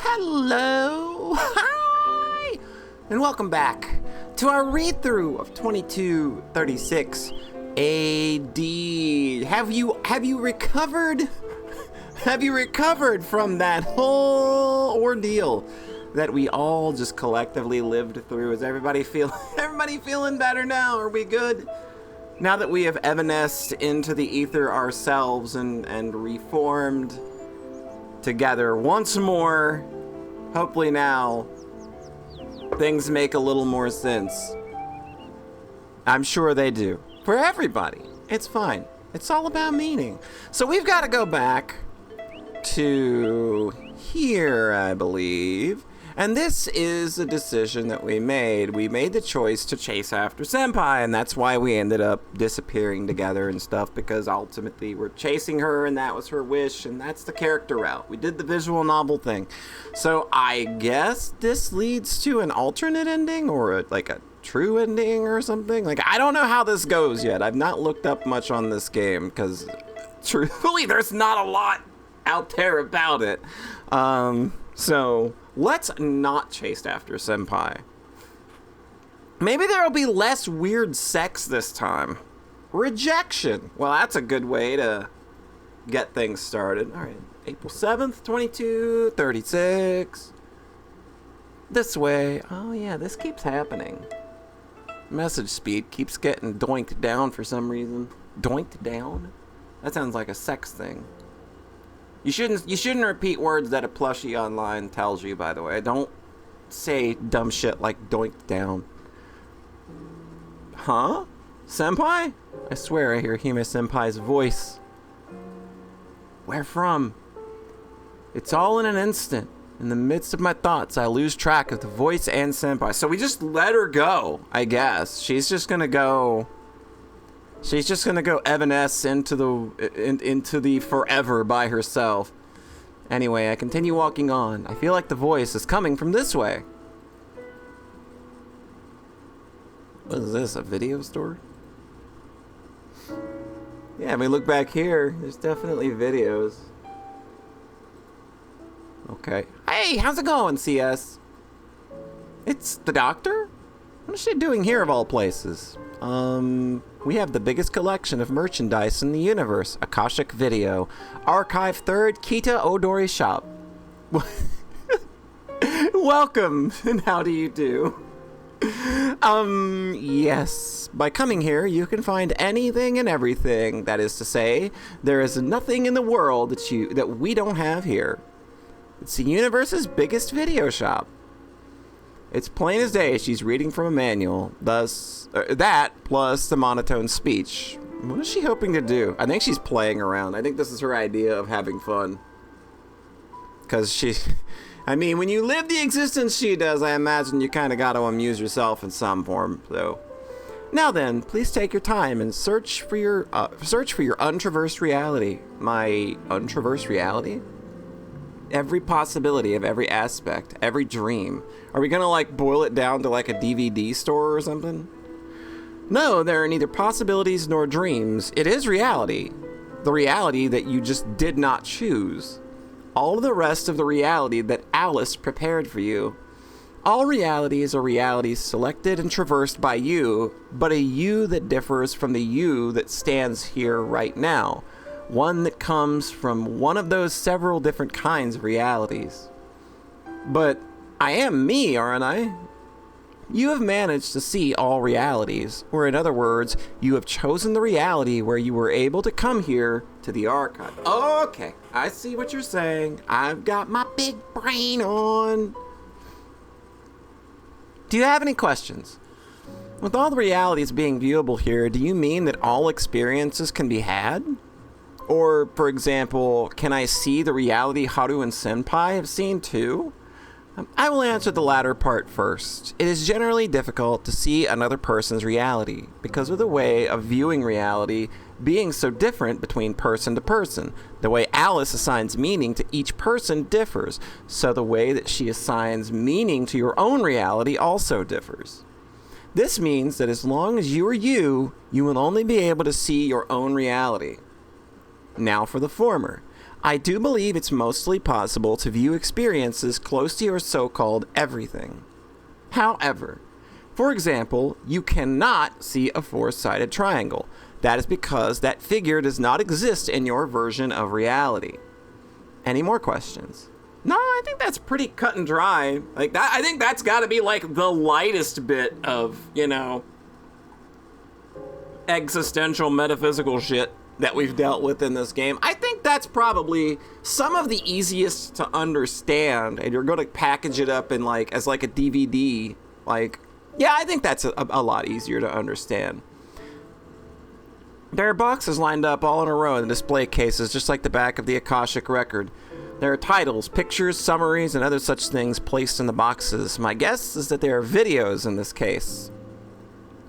Hello, hi, and welcome back to our read-through of 2236 AD. Have you recovered? Have you recovered from that whole ordeal that we all just collectively lived through? Is everybody feeling better now? Are we good? Now that we have evanesced into the ether ourselves and reformed together once more, hopefully now things make a little more sense. I'm sure they do. For everybody. It's fine. It's all about meaning. So we've got to go back to here, I believe. And this is a decision that we made. We made the choice to chase after Senpai, and that's why we ended up disappearing together and stuff, because ultimately we're chasing her, and that was her wish, and that's the character route. We did the visual novel thing. So I guess this leads to an alternate ending, or like a true ending or something. Like, I don't know how this goes yet. I've not looked up much on this game, because truthfully, there's not a lot out there about it. So let's not chase after Senpai. Maybe there'll be less weird sex this time. Rejection. Well, that's a good way to get things started. All right, April 7th, 2236. This way. Oh yeah, this keeps happening. Message speed keeps getting doinked down for some reason. Doinked down? That sounds like a sex thing. You shouldn't repeat words that a plushie online tells you, by the way. Don't say dumb shit like doinked down. Huh? Senpai? I swear I hear Hime Senpai's voice. Where from? It's all in an instant. In the midst of my thoughts, I lose track of the voice and Senpai. So we just let her go, I guess. She's just gonna go evanesce into the forever by herself. Anyway, I continue walking on. I feel like the voice is coming from this way. What is this, a video store? Yeah, we look back here. There's definitely videos. Okay. Hey, how's it going, CS? It's the doctor? What is she doing here of all places? We have the biggest collection of merchandise in the universe. Akashic Video. Archive 3rd, Kita Odori Shop. Welcome, and how do you do? Yes. By coming here, you can find anything and everything. That is to say, there is nothing in the world that we don't have here. It's the universe's biggest video shop. It's plain as day she's reading from a manual, thus that plus the monotone speech. What is she hoping to do? I think she's playing around. I think this is her idea of having fun. Because when you live the existence she does, I imagine you kind of got to amuse yourself in some form, so. Now then, please take your time and search for your untraversed reality. My untraversed reality? Every possibility of every aspect, every dream. Are we gonna boil it down to like a DVD store or something? No, there are neither possibilities nor dreams. It is reality. The reality that you just did not choose. All of the rest of the reality that Alice prepared for you. All realities are realities selected and traversed by you, but a you that differs from the you that stands here right now. One that comes from one of those several different kinds of realities. But I am me, aren't I? You have managed to see all realities, or in other words, you have chosen the reality where you were able to come here to the archive. Okay, I see what you're saying. I've got my big brain on. Do you have any questions? With all the realities being viewable here, do you mean that all experiences can be had? Or, for example, can I see the reality Haru and Senpai have seen too? I will answer the latter part first. It is generally difficult to see another person's reality because of the way of viewing reality being so different between person to person. The way Alice assigns meaning to each person differs, so the way that she assigns meaning to your own reality also differs. This means that as long as you are you, you will only be able to see your own reality. Now for the former. I do believe it's mostly possible to view experiences close to your so-called everything. However, for example, you cannot see a four-sided triangle. That is because that figure does not exist in your version of reality. Any more questions? No, I think that's pretty cut and dry. Like that, I think that's got to be like the lightest bit of, existential metaphysical shit that we've dealt with in this game. I think that's probably some of the easiest to understand, and you're going to package it up in as a DVD. Yeah, I think that's a lot easier to understand. There are boxes lined up all in a row in display cases, just like the back of the Akashic record. There are titles, pictures, summaries, and other such things placed in the boxes. My guess is that there are videos in this case.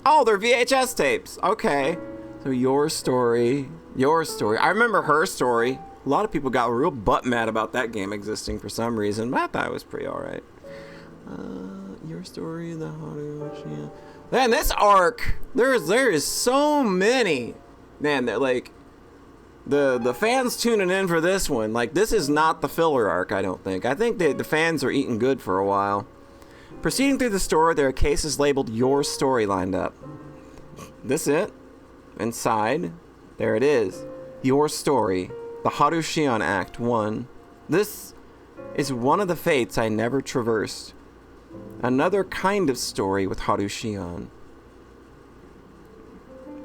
Oh, they're VHS tapes. Okay. So your story. I remember her story. A lot of people got real butt mad about that game existing for some reason, but I thought it was pretty alright. Your story, the Harushia. Man, this arc, there is so many. Man, they're the fans tuning in for this one. This is not the filler arc, I don't think. I think the fans are eating good for a while. Proceeding through the story, there are cases labeled Your Story lined up. This it? Inside, there it is. Your Story, the Harushion Act 1. This is one of the fates I never traversed. Another kind of story with Harushion.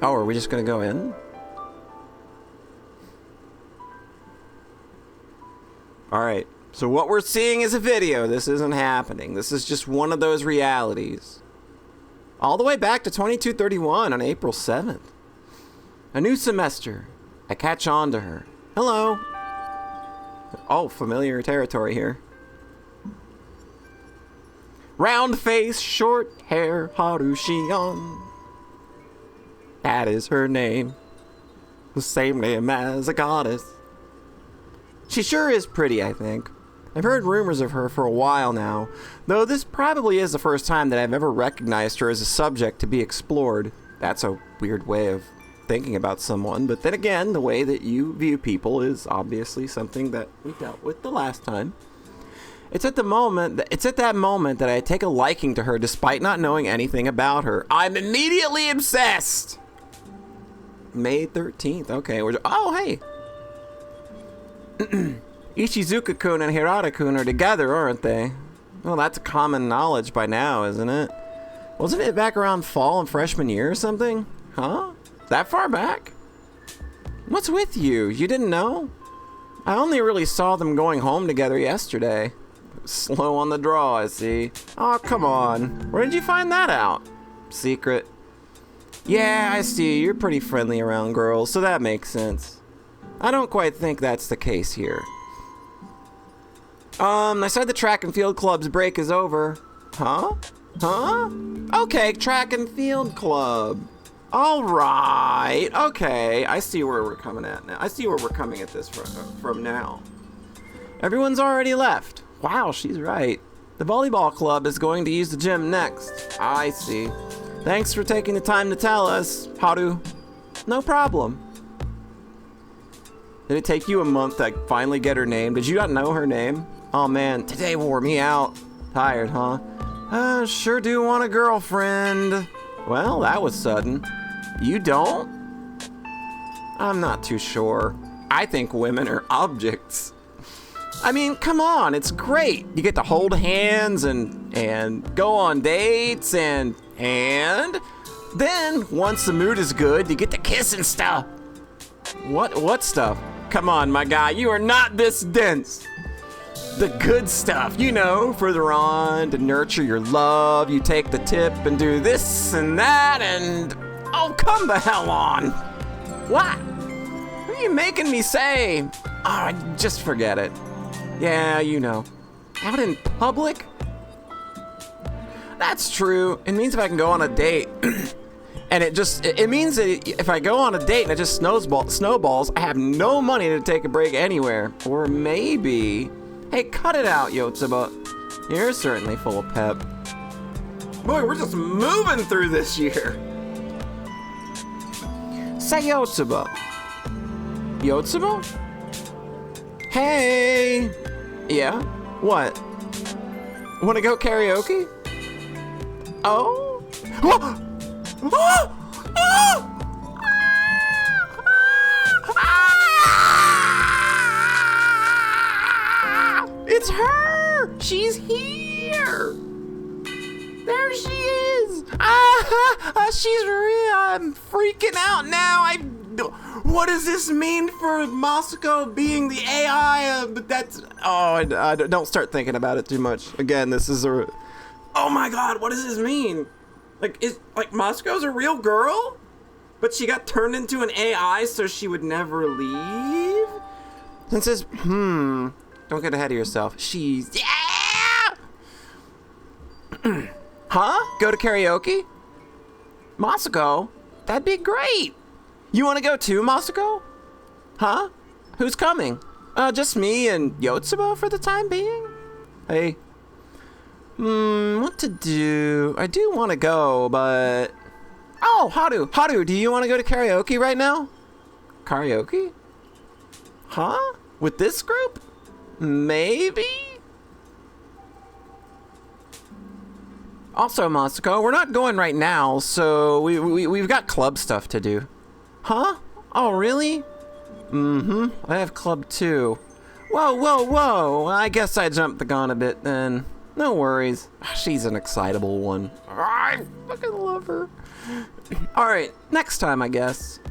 Oh, are we just gonna go in? Alright, so what we're seeing is a video. This isn't happening. This is just one of those realities. All the way back to 2231 on April 7th. A new semester. I catch on to her. Hello. Oh, familiar territory here. Round face, short hair, Harushion. That is her name. The same name as a goddess. She sure is pretty, I think. I've heard rumors of her for a while now, though this probably is the first time that I've ever recognized her as a subject to be explored. That's a weird way of thinking about someone, but then again, the way that you view people is obviously something that we dealt with the last time. It's at that moment that I take a liking to her despite not knowing anything about her. I'm immediately obsessed! May 13th, okay. Oh, hey! Ishizuka-kun and Hirata-kun are together, aren't they? Well, that's common knowledge by now, isn't it? Wasn't it back around fall and freshman year or something? Huh? That far back? What's with you? You didn't know? I only really saw them going home together yesterday. Slow on the draw, I see. Oh, come on. Where did you find that out? Secret. Yeah, I see. You're pretty friendly around girls, so that makes sense. I don't quite think that's the case here. I said the track and field club's break is over. Huh? Huh? Okay, track and field club. Alright, okay. I see where we're coming at now. I see where we're coming at this from now. Everyone's already left. Wow, she's right. The volleyball club is going to use the gym next. I see. Thanks for taking the time to tell us, Haru. No problem. Did it take you a month to finally get her name? Did you not know her name? Oh man, today wore me out. Tired, huh? Sure do want a girlfriend. Well, that was sudden. You don't? I'm not too sure. I think women are objects. I mean, come on, it's great. You get to hold hands and go on dates and then once the mood is good, you get to kiss and stuff. What stuff? Come on, my guy, you are not this dense. The good stuff, further on to nurture your love. You take the tip and do this and that and... Oh, come the hell on. What? What are you making me say? Oh, just forget it. Yeah, Out in public? That's true. It means if I can go on a date... And it means that if I go on a date and it just snowballs, I have no money to take a break anywhere. Or maybe... Hey, cut it out, Yotsuba. You're certainly full of pep. Boy, we're just moving through this year. Say Yotsuba. Yotsuba? Hey! Yeah? What? Wanna go karaoke? Oh? Oh! Oh! Oh! It's her! She's here! There she is! She's real. I'm freaking out now. What does this mean for Moscow being the AI? But that's... Oh, I don't start thinking about it too much. Again, this is a... Oh my god, what does this mean? Like Moscow's a real girl? But she got turned into an AI so she would never leave? And says, don't get ahead of yourself. She's... Yeah! Huh? Go to karaoke? Moscow? That'd be great. You want to go too, Moscow? Huh? Who's coming? Just me and Yotsuba for the time being? Hey. What to do? I do want to go, but... Oh, Haru, do you want to go to karaoke right now? Karaoke? Huh? With this group? Maybe? Also, Moscow, we're not going right now, so we've got club stuff to do. Huh? Oh, really? I have club too. Whoa. I guess I jumped the gun a bit then. No worries. She's an excitable one. I fucking love her. Alright, next time, I guess.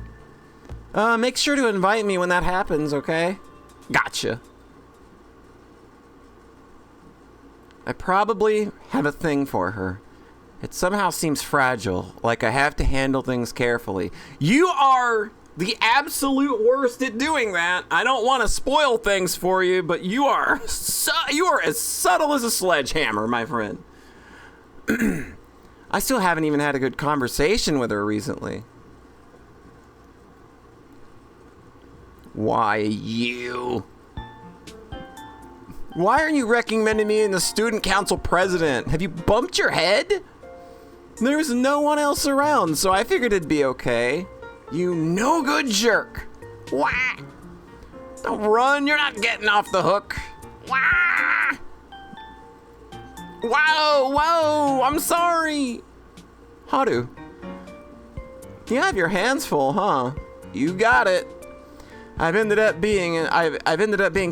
Make sure to invite me when that happens, okay? Gotcha. I probably have a thing for her. It somehow seems fragile, like I have to handle things carefully. You are the absolute worst at doing that. I don't want to spoil things for you, but you are as subtle as a sledgehammer, my friend. I still haven't even had a good conversation with her recently. Why you? Why aren't you recommending me in the student council president? Have you bumped your head? There's no one else around, so I figured it'd be okay. You no good jerk. Wah! Don't run, you're not getting off the hook. Wah! Whoa, I'm sorry. Haru, you have your hands full, huh? You got it. I've ended up being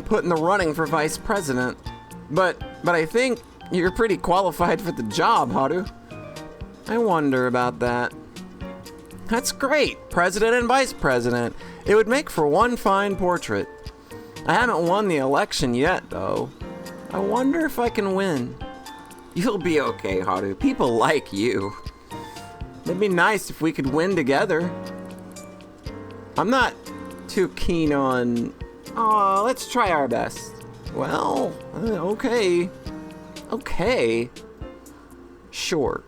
put in the running for vice president, but I think you're pretty qualified for the job, Haru. I wonder about that. That's great, president and vice president. It would make for one fine portrait. I haven't won the election yet, though. I wonder if I can win. You'll be okay, Haru. People like you. It'd be nice if we could win together. I'm not too keen on... Aw, let's try our best. Well, okay. Okay. Sure.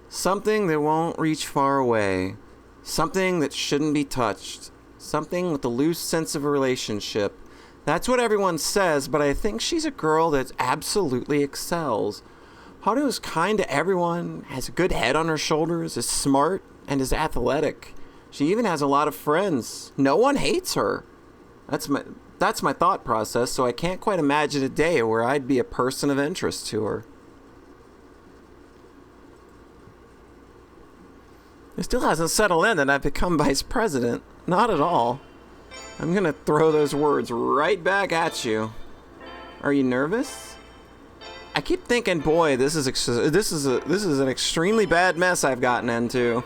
Something that won't reach far away. Something that shouldn't be touched. Something with a loose sense of a relationship. That's what everyone says, but I think she's a girl that absolutely excels. Haru is kind to everyone, has a good head on her shoulders, is smart, and is athletic. She even has a lot of friends. No one hates her. That's my thought process, so I can't quite imagine a day where I'd be a person of interest to her. It still hasn't settled in that I've become vice president. Not at all. I'm gonna throw those words right back at you. Are you nervous? I keep thinking, boy, this is an extremely bad mess I've gotten into.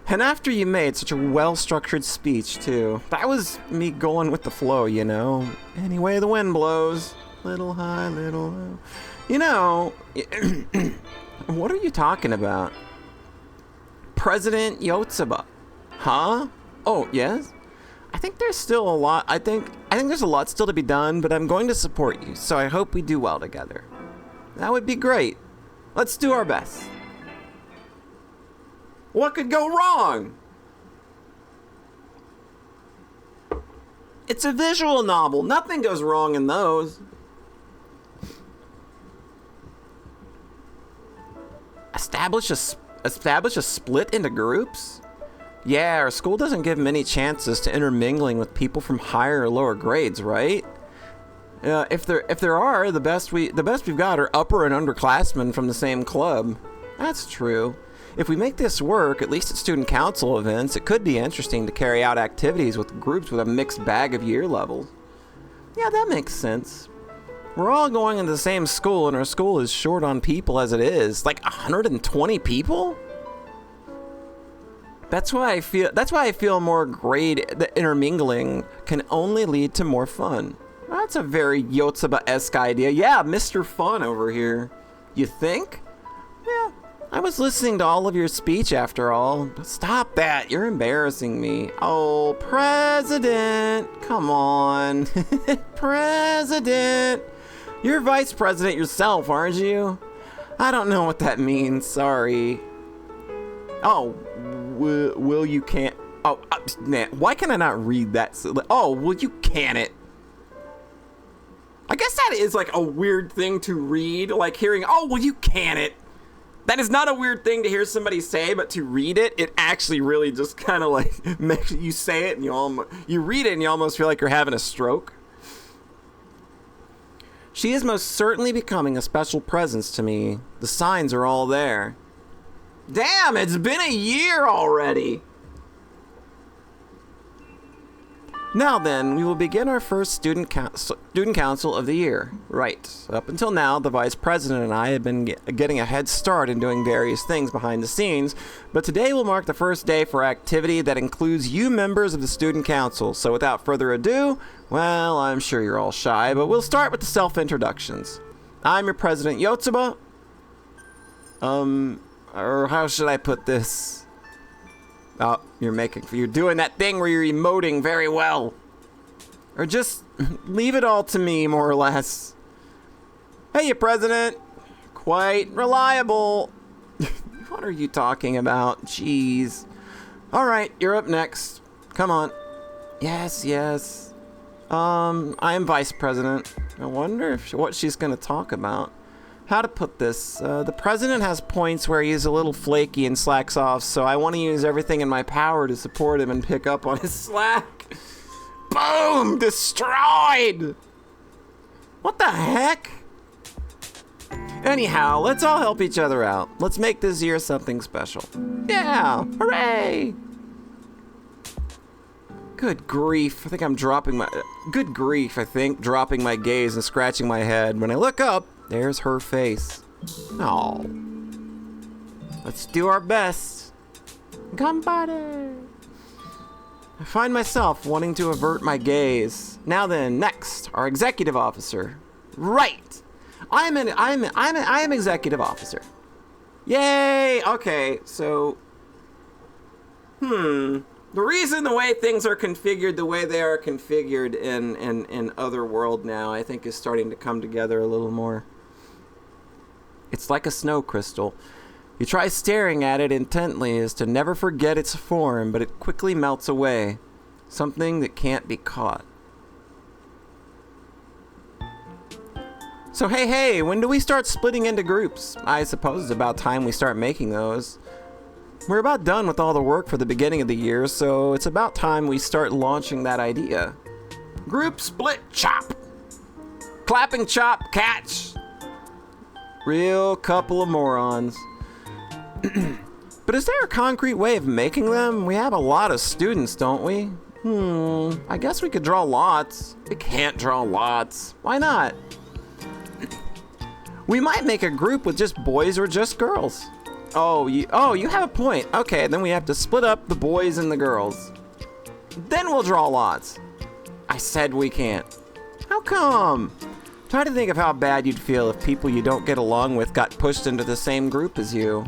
And after you made such a well-structured speech, too. That was me going with the flow, you know. Any way the wind blows. Little high, little low. You know, what are you talking about? President Yotsuba. Huh? Oh, yes? I think there's still a lot. I think there's a lot still to be done, but I'm going to support you, so I hope we do well together. That would be great. Let's do our best. What could go wrong? It's a visual novel. Nothing goes wrong in those. Establish a split into groups? Yeah, our school doesn't give many chances to intermingling with people from higher or lower grades, right? If there are, the best we've got are upper and underclassmen from the same club. That's true. If we make this work, at least at student council events, it could be interesting to carry out activities with groups with a mixed bag of year levels. Yeah, that makes sense. We're all going into the same school, and our school is short on people as it is. Like 120 people? That's why I feel more grade that intermingling can only lead to more fun. That's a very Yotsuba-esque idea. Yeah, Mr. Fun over here. You think? Yeah. I was listening to all of your speech after all. Stop that. You're embarrassing me. Oh, President. Come on. President. You're vice president yourself, aren't you? I don't know what that means. Sorry. Oh, will you can't. Oh, man. Why can I not read that? Oh, well, you can't it. I guess that is like a weird thing to read. Like hearing, oh, well, you can't it. That is not a weird thing to hear somebody say, but to read it, it actually really just kind of like makes you say it and you read it and you almost feel like you're having a stroke. She is most certainly becoming a special presence to me. The signs are all there. Damn, it's been a year already. Now then, we will begin our first student council of the year. Right. Up until now, the vice president and I have been getting a head start in doing various things behind the scenes, but today will mark the first day for activity that includes you members of the student council. So without further ado, well, I'm sure you're all shy, but we'll start with the self-introductions. I'm your president, Yotsuba. Or how should I put this? Oh, you're doing that thing where you're emoting very well. Or just leave it all to me, more or less. Hey, you president. Quite reliable. What are you talking about? Jeez. All right, you're up next. Come on. Yes. I am vice president. I wonder what she's going to talk about. How to put this? The president has points where he's a little flaky and slacks off, so I want to use everything in my power to support him and pick up on his slack. Boom! Destroyed! What the heck? Anyhow, let's all help each other out. Let's make this year something special. Yeah! Hooray! Good grief. I think I'm dropping my... Good grief, I think. Dropping my gaze and scratching my head. When I look up, there's her face. Oh. Let's do our best. Ganbare. I find myself wanting to avert my gaze. Now then, next, our executive officer. Right. I am executive officer. Yay. Okay, so the reason the way things are configured the way they are configured in Otherworld now, I think is starting to come together a little more. It's like a snow crystal. You try staring at it intently as to never forget its form, but it quickly melts away. Something that can't be caught. So hey, when do we start splitting into groups? I suppose it's about time we start making those. We're about done with all the work for the beginning of the year, so it's about time we start launching that idea. Group split chop. Clapping chop catch. Real couple of morons. But is there a concrete way of making them? We have a lot of students, don't we? I guess we could draw lots. We can't draw lots. Why not? We might make a group with just boys or just girls. Oh, you have a point. Okay, then we have to split up the boys and the girls. Then we'll draw lots. I said we can't. How come? Try to think of how bad you'd feel if people you don't get along with got pushed into the same group as you.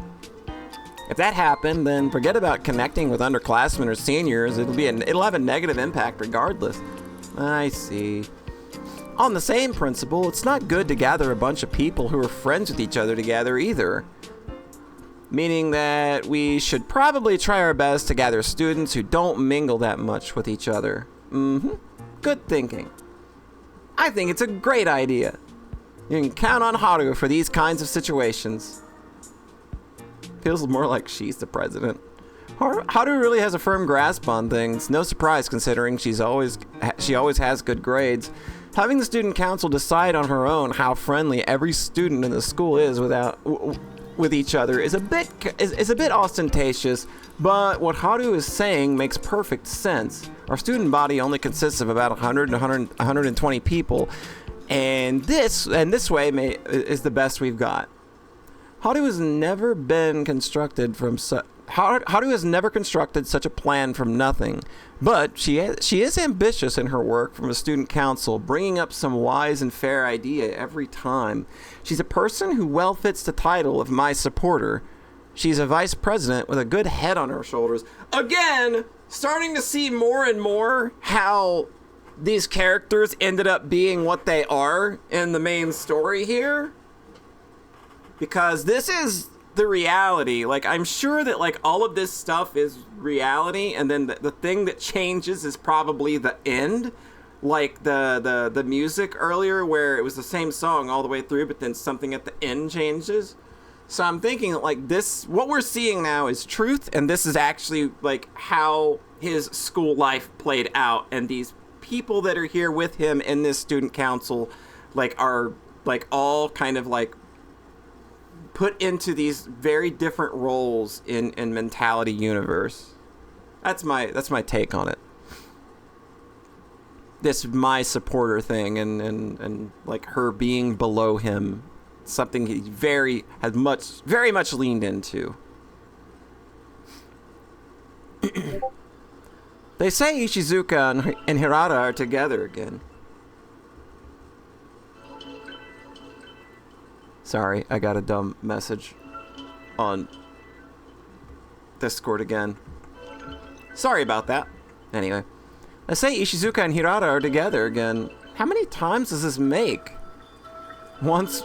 If that happened, then forget about connecting with underclassmen or seniors. It'll have a negative impact regardless. I see. On the same principle, it's not good to gather a bunch of people who are friends with each other together either. Meaning that we should probably try our best to gather students who don't mingle that much with each other. Good thinking. I think it's a great idea. You can count on Haru for these kinds of situations. Feels more like she's the president. Haru really has a firm grasp on things. No surprise, considering she always has good grades. Having the student council decide on her own how friendly every student in the school is with each other is a bit ostentatious, but what Haru is saying makes perfect sense. Our student body only consists of about 120 people, and this way is the best we've got. Haru has never constructed such a plan from nothing, but she is ambitious in her work from a student council, bringing up some wise and fair idea every time. She's a person who well fits the title of my supporter. She's a vice president with a good head on her shoulders. Again, starting to see more and more how these characters ended up being what they are in the main story here. Because this is the reality. Like, I'm sure that, like, all of this stuff is reality, and then the thing that changes is probably the end. Like the music earlier, where it was the same song all the way through, but then something at the end changes. So I'm thinking that, like, this, what we're seeing now is truth, and this is actually, like, how his school life played out, and these people that are here with him in this student council, like, are, like, all kind of, like, put into these very different roles in Mentality Universe. That's my take on it. This my supporter thing and like her being below him, something he very much leaned into. They say Ishizuka and Hirata are together again. Sorry, I got a dumb message on Discord again. Sorry about that. Anyway, I say Ishizuka and Hirata are together again. How many times does this make? Once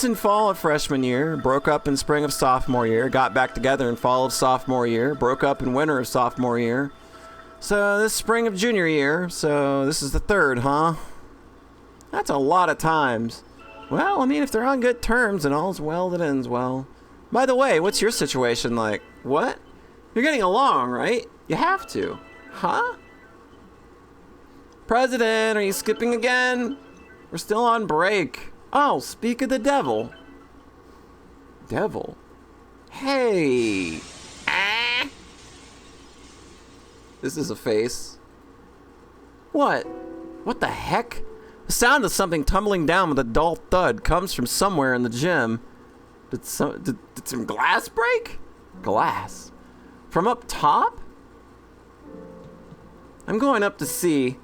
in fall of freshman year, broke up in spring of sophomore year, got back together in fall of sophomore year, broke up in winter of sophomore year. So this spring of junior year, so this is the third, huh? That's a lot of times. Well, I mean, if they're on good terms and all's well that ends well. By the way, what's your situation like? What? You're getting along, right? You have to. Huh? President, are you skipping again? We're still on break. Oh, speak of the devil. Devil? Hey. Ah. This is a face. What? What the heck? The sound of something tumbling down with a dull thud comes from somewhere in the gym. Did some glass break? Glass? From up top? I'm going up to see.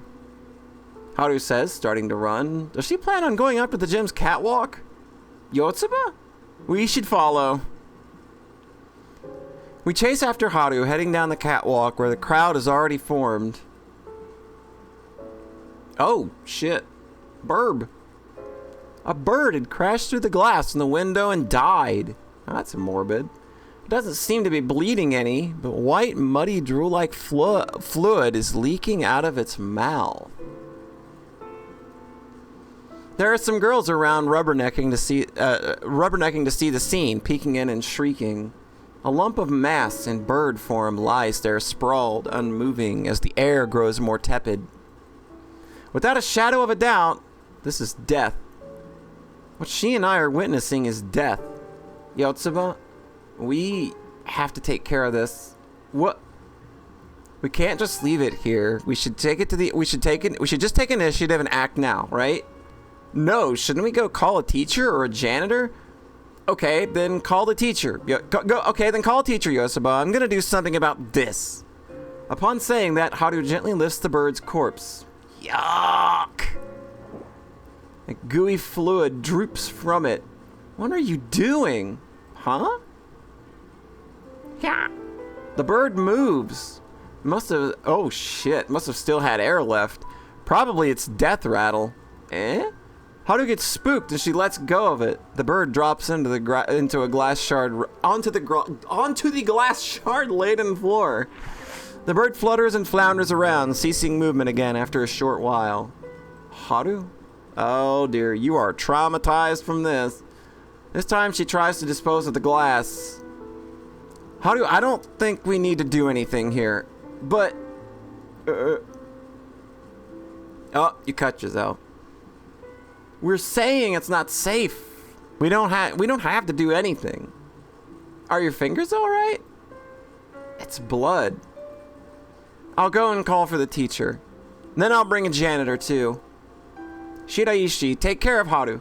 Haru says, starting to run. Does she plan on going up to the gym's catwalk? Yotsuba? We should follow. We chase after Haru, heading down the catwalk where the crowd has already formed. Oh, shit. Burb. A bird had crashed through the glass in the window and died. Oh, that's morbid. It doesn't seem to be bleeding any, but white, muddy, drool-like fluid is leaking out of its mouth. There are some girls around rubbernecking to see the scene, peeking in and shrieking. A lump of mass in bird form lies there sprawled, unmoving, as the air grows more tepid. Without a shadow of a doubt, this is death. What she and I are witnessing is death. Yotsuba, we have to take care of this. What? We can't just leave it here. We should take it to the. We should just take initiative and act now, right? No, shouldn't we go call a teacher or a janitor? Okay, then call the teacher. Okay, then call a teacher, Yotsuba. I'm gonna do something about this. Upon saying that, Haru gently lifts the bird's corpse. Yuck! A gooey fluid droops from it. What are you doing? Huh? Yeah. The bird moves. Oh shit, must have still had air left. Probably its death rattle. Eh? Haru gets spooked as she lets go of it. The bird drops into a glass shard onto the glass shard laden floor. The bird flutters and flounders around, ceasing movement again after a short while. Haru? Oh dear, you are traumatized from this. This time she tries to dispose of the glass. I don't think we need to do anything here, but... Oh, you cut yourself. We're saying it's not safe. We don't have to do anything. Are your fingers all right? It's blood. I'll go and call for the teacher. Then I'll bring a janitor too. Shiraishi, take care of Haru.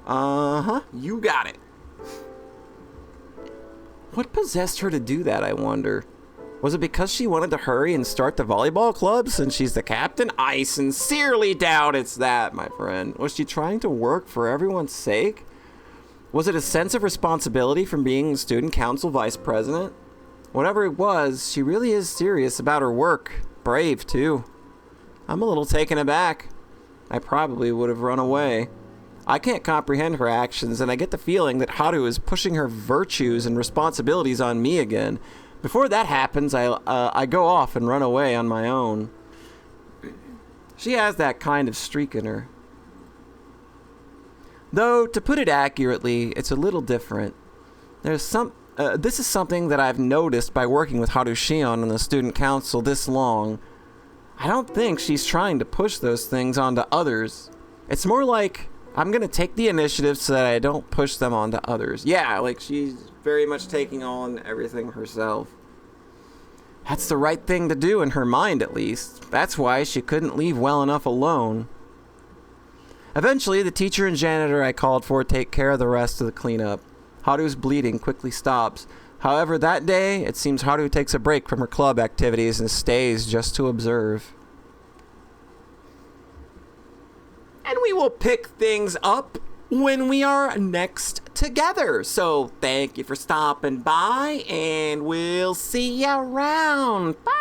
Uh-huh, you got it. What possessed her to do that, I wonder? Was it because she wanted to hurry and start the volleyball club since she's the captain? I sincerely doubt it's that, my friend. Was she trying to work for everyone's sake? Was it a sense of responsibility from being the student council vice president? Whatever it was, she really is serious about her work. Brave, too. I'm a little taken aback. I probably would have run away. I can't comprehend her actions, and I get the feeling that Haru is pushing her virtues and responsibilities on me again. Before that happens, I go off and run away on my own. She has that kind of streak in her. Though, to put it accurately, it's a little different. This is something that I've noticed by working with Haru Shion on the student council this long. I don't think she's trying to push those things onto others. It's more like, I'm going to take the initiative so that I don't push them onto others. Yeah, like she's very much taking on everything herself. That's the right thing to do in her mind, at least. That's why she couldn't leave well enough alone. Eventually, the teacher and janitor I called for take care of the rest of the cleanup. Haru's bleeding quickly stops. However, that day, it seems Haru takes a break from her club activities and stays just to observe. And we will pick things up when we are next together. So thank you for stopping by, and we'll see you around. Bye!